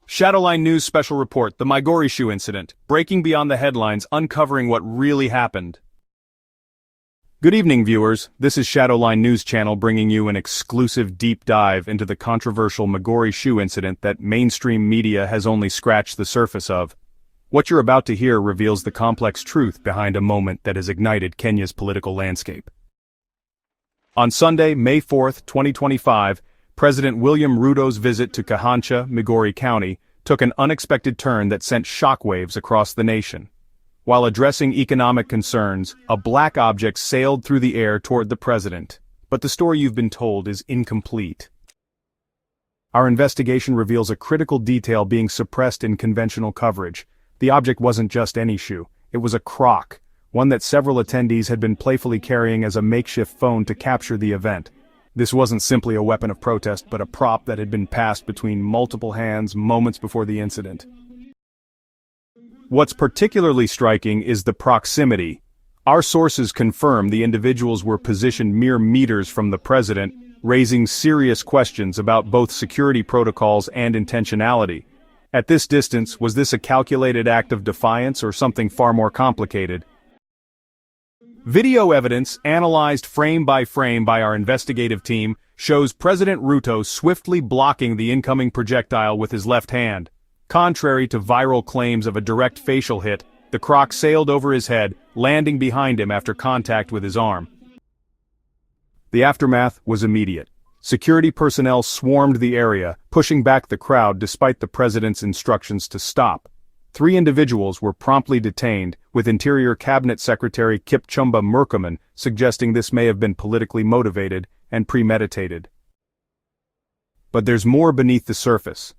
Shadowline News Special Report, the Migori shoe incident, breaking beyond the headlines, uncovering what really happened. Good evening, viewers. This is Shadowline News Channel bringing you an exclusive deep dive into the controversial Migori shoe incident that mainstream media has only scratched the surface of. What you're about to hear reveals the complex truth behind a moment that has ignited Kenya's political landscape. On Sunday, May 4, 2025, President William Ruto's visit to Kahancha, Migori County, took an unexpected turn that sent shockwaves across the nation. While addressing economic concerns, a black object sailed through the air toward the president. But the story you've been told is incomplete. Our investigation reveals a critical detail being suppressed in conventional coverage. The object wasn't just any shoe, it was a croc, one that several attendees had been playfully carrying as a makeshift phone to capture the event. This wasn't simply a weapon of protest, but a prop that had been passed between multiple hands moments before the incident. What's particularly striking is the proximity. Our sources confirm the individuals were positioned mere meters from the president, raising serious questions about both security protocols and intentionality. At this distance, was this a calculated act of defiance or something far more complicated? Video evidence, analyzed frame by our investigative team, shows President Ruto swiftly blocking the incoming projectile with his left hand. Contrary to viral claims of a direct facial hit, the croc sailed over his head, landing behind him after contact with his arm. The aftermath was immediate. Security personnel swarmed the area, pushing back the crowd despite the president's instructions to stop. 3 individuals were promptly detained, with Interior Cabinet Secretary Kipchumba Murkomen suggesting this may have been politically motivated and premeditated. But there's more beneath the surface.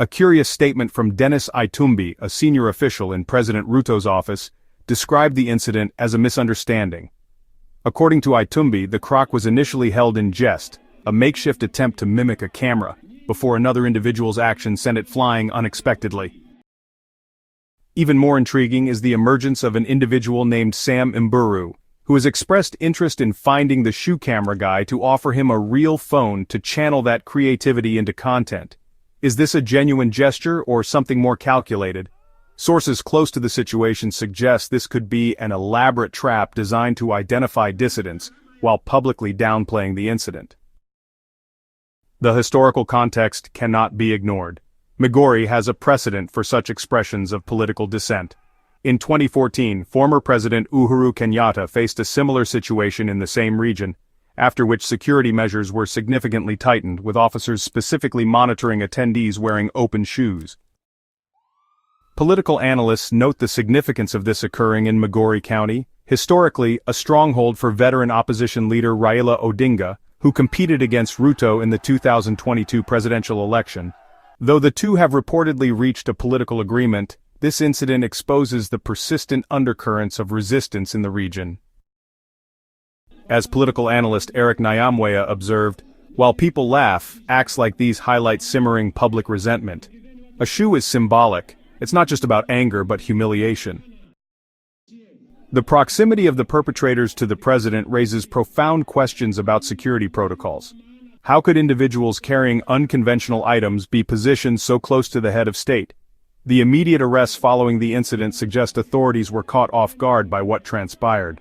A curious statement from Dennis Itumbi, a senior official in President Ruto's office, described the incident as a misunderstanding. According to Itumbi, the croc was initially held in jest, a makeshift attempt to mimic a camera, before another individual's action sent it flying unexpectedly. Even more intriguing is the emergence of an individual named Sam Mburu, who has expressed interest in finding the shoe camera guy to offer him a real phone to channel that creativity into content. Is this a genuine gesture or something more calculated? Sources close to the situation suggest this could be an elaborate trap designed to identify dissidents, while publicly downplaying the incident. The historical context cannot be ignored. Migori has a precedent for such expressions of political dissent. In 2014, former President Uhuru Kenyatta faced a similar situation in the same region, after which security measures were significantly tightened, with officers specifically monitoring attendees wearing open shoes. Political analysts note the significance of this occurring in Migori County, historically a stronghold for veteran opposition leader Raila Odinga, who competed against Ruto in the 2022 presidential election. Though the two have reportedly reached a political agreement, this incident exposes the persistent undercurrents of resistance in the region. As political analyst Eric Nyamweya observed, while people laugh, acts like these highlight simmering public resentment. A shoe is symbolic. It's not just about anger but humiliation. The proximity of the perpetrators to the president raises profound questions about security protocols. How could individuals carrying unconventional items be positioned so close to the head of state? The immediate arrests following the incident suggest authorities were caught off guard by what transpired.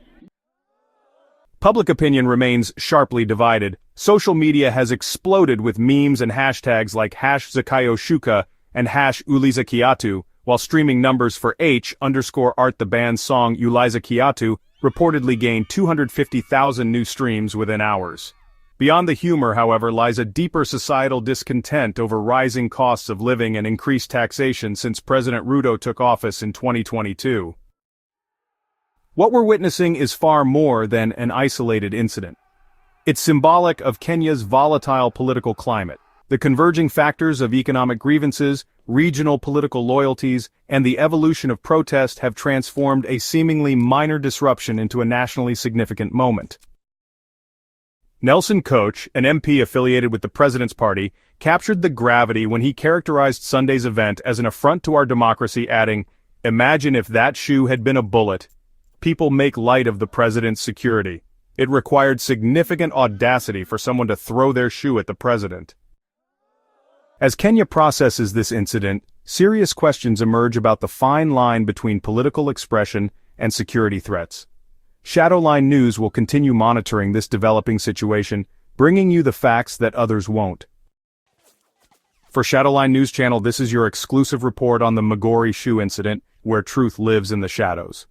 Public opinion remains sharply divided. Social media has exploded with memes and hashtags like #ZakayoShuka and #Uliza while streaming numbers for H_Art the band's song Uliza Kiatu reportedly gained 250,000 new streams within hours. Beyond the humor, however, lies a deeper societal discontent over rising costs of living and increased taxation since President Ruto took office in 2022. What we're witnessing is far more than an isolated incident. It's symbolic of Kenya's volatile political climate, the converging factors of economic grievances, regional political loyalties, and the evolution of protest have transformed a seemingly minor disruption into a nationally significant moment. Nelson Koch, an MP affiliated with the President's Party, captured the gravity when he characterized Sunday's event as an affront to our democracy, adding, "Imagine if that shoe had been a bullet. People make light of the president's security. It required significant audacity for someone to throw their shoe at the president." As Kenya processes this incident, serious questions emerge about the fine line between political expression and security threats. Shadowline News will continue monitoring this developing situation, bringing you the facts that others won't. For Shadowline News Channel, this is your exclusive report on the Migori shoe incident, where truth lives in the shadows.